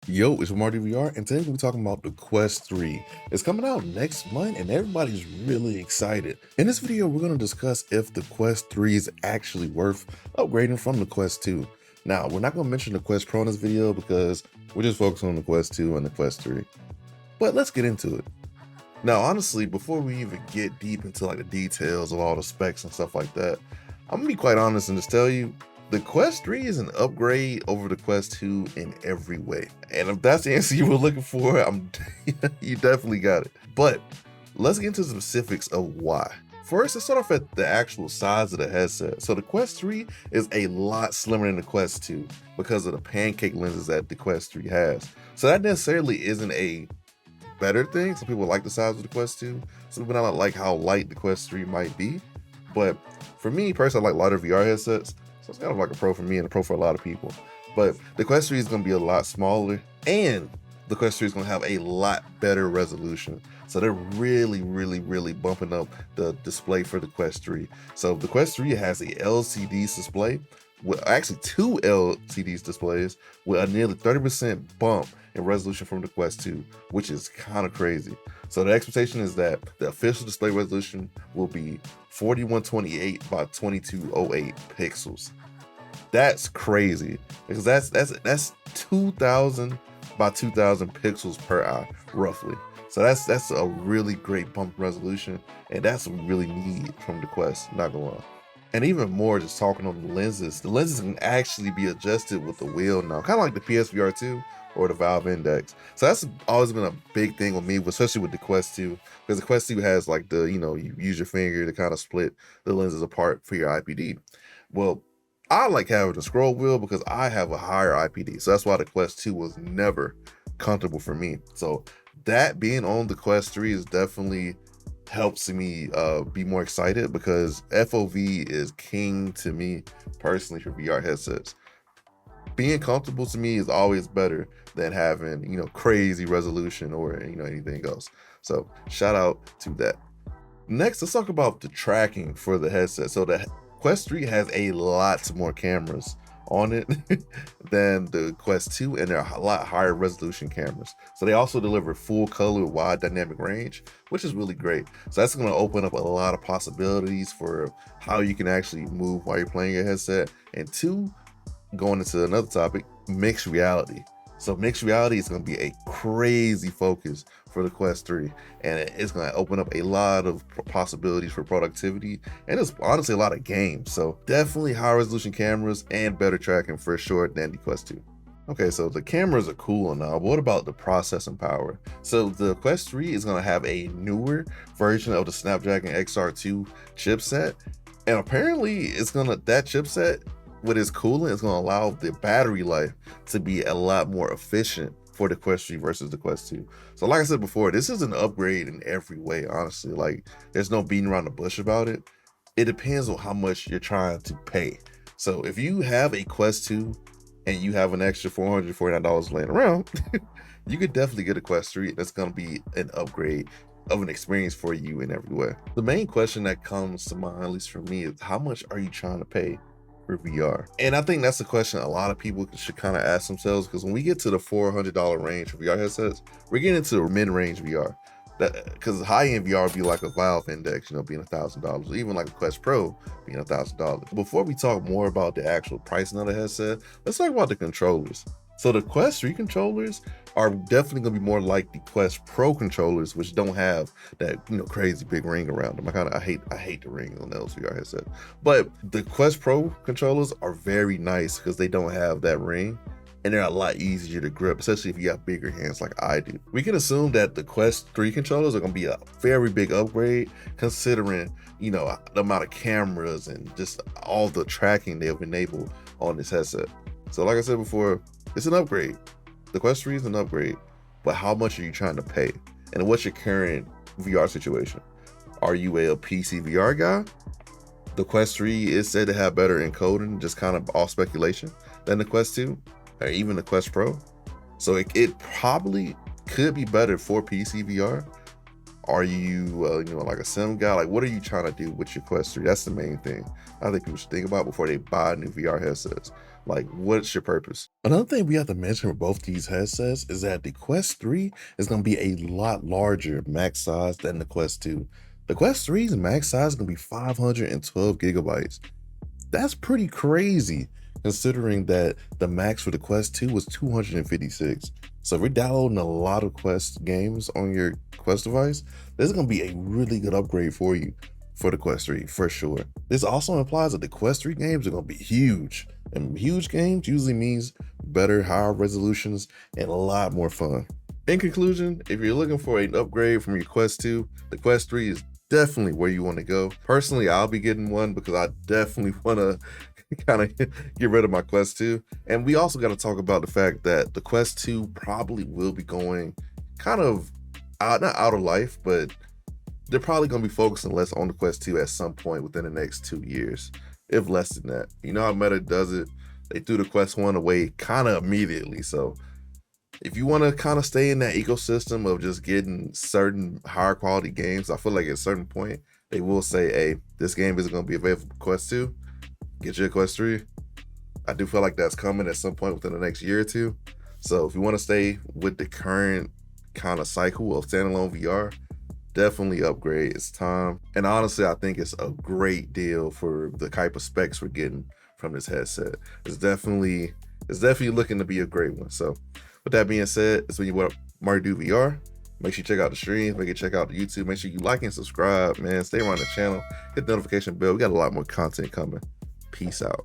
Yo, it's MartydudeVR, and today we're talking about the Quest 3. It's coming out next month, and everybody's really excited. In this video, we're going to discuss if the Quest 3 is actually worth upgrading from the Quest 2. Now, we're not going to mention the Quest Pro in this video because we're just focusing on the Quest 2 and the Quest 3. But let's get into it. Now, honestly, before we even get deep into like the details of all the specs and stuff like that, I'm going to be quite honest and just tell you, the Quest 3 is an upgrade over the Quest 2 in every way. And if that's the answer you were looking for, you definitely got it. But let's get into the specifics of why. First, let's start off at the actual size of the headset. So the Quest 3 is a lot slimmer than the Quest 2 because of the pancake lenses that the Quest 3 has. So that necessarily isn't a better thing. Some people like the size of the Quest 2. Some people don't like how light the Quest 3 might be. But for me personally, I like lighter VR headsets. So it's kind of like a pro for me and a pro for a lot of people. But the Quest 3 is going to be a lot smaller, and the Quest 3 is going to have a lot better resolution. So they're really bumping up the display for the Quest 3. So the Quest 3 has a LCD display, with actually two LCD displays with a nearly 30% bump in resolution from the Quest 2, which is kind of crazy. So the expectation is that the official display resolution will be 4128 by 2208 pixels. That's crazy because that's 2000 by 2000 pixels per eye, roughly. So that's a really great bump resolution, and that's what we really need from the Quest, not gonna lie. And even more, just talking on the lenses can actually be adjusted with the wheel now, kind of like the PSVR 2 or the Valve Index. So that's always been a big thing with me, especially with the Quest 2, because the Quest 2 has like the, you use your finger to kind of split the lenses apart for your IPD. Well, I like having a scroll wheel because I have a higher IPD. So that's why the Quest 2 was never comfortable for me. So that being on the Quest 3 is definitely helps me be more excited, because FOV is king to me personally for VR headsets. Being comfortable to me is always better than having, crazy resolution or, anything else. So shout out to that. Next, let's talk about the tracking for the headset. So the Quest 3 has a lot more cameras on it than the Quest 2, and they're a lot higher resolution cameras. So they also deliver full color wide dynamic range, which is really great. So that's going to open up a lot of possibilities for how you can actually move while you're playing your headset. And two, going into another topic, mixed reality. So mixed reality is going to be a crazy focus for the Quest 3, and it's going to open up a lot of possibilities for productivity, and it's honestly a lot of games. So definitely high resolution cameras and better tracking for sure than the Quest 2. Okay, so the cameras are cool now, but what about the processing power? So the Quest 3 is going to have a newer version of the Snapdragon XR2 chipset, and apparently that chipset, with its cooling, is going to allow the battery life to be a lot more efficient for the Quest 3 versus the Quest 2. So like I said before, this is an upgrade in every way, honestly. Like, there's no beating around the bush about it. It depends on how much you're trying to pay. So if you have a Quest 2 and you have an extra $449 laying around, you could definitely get a Quest 3. That's going to be an upgrade of an experience for you in every way. The main question that comes to mind, at least for me, is how much are you trying to pay for VR? And I think that's a question a lot of people should kind of ask themselves, because when we get to the $400 range for VR headsets, we're getting into mid-range VR. Because high-end VR would be like a Valve Index, being $1,000, or even like a Quest Pro being $1,000. Before we talk more about the actual pricing of the headset, let's talk about the controllers. So the Quest 3 controllers are definitely going to be more like the Quest Pro controllers, which don't have that crazy big ring around them. I hate the ring on those VR headsets. But the Quest Pro controllers are very nice because they don't have that ring, and they're a lot easier to grip, especially if you have bigger hands like I do. We can assume that the Quest 3 controllers are going to be a very big upgrade, considering the amount of cameras and just all the tracking they have enabled on this headset. So like I said before, it's an upgrade. The Quest 3 is an upgrade, but how much are you trying to pay? And what's your current VR situation? Are you a PC VR guy? The Quest 3 is said to have better encoding, just kind of all speculation, than the Quest 2 or even the Quest Pro. So it probably could be better for PC VR. Are you, like a sim guy? Like, what are you trying to do with your Quest 3? That's the main thing I think people should think about before they buy new VR headsets. Like, what's your purpose? Another thing we have to mention with both these headsets is that the Quest 3 is going to be a lot larger max size than the Quest 2. The Quest 3's max size is going to be 512 gigabytes. That's pretty crazy considering that the max for the Quest 2 was 256. So if you're downloading a lot of Quest games on your Quest device, this is going to be a really good upgrade for you for the Quest 3 for sure. This also implies that the Quest 3 games are going to be huge, and huge games usually means better, higher resolutions and a lot more fun. In conclusion, if you're looking for an upgrade from your Quest 2, the Quest 3 is definitely where you want to go. Personally, I'll be getting one because I definitely want to kind of get rid of my Quest 2. And we also got to talk about the fact that the Quest 2 probably will be going kind of not out of life, but they're probably going to be focusing less on the Quest 2 at some point within the next 2 years, if less than that. You know how Meta does it? They threw the Quest 1 away kind of immediately. So if you want to kind of stay in that ecosystem of just getting certain higher quality games, I feel like at a certain point, they will say, hey, this game isn't going to be available for Quest 2. Get your Quest 3. I do feel like that's coming at some point within the next year or two. So if you want to stay with the current kind of cycle of standalone VR, definitely upgrade. It's time. And honestly, I think it's a great deal for the type of specs we're getting from this headset. It's definitely looking to be a great one. So with that being said, it's been your boy MartydudeVR. Make sure you check out the streams, make sure you check out the YouTube, make sure you like and subscribe, man. Stay around the channel, hit the notification bell. We got a lot more content coming. Peace out.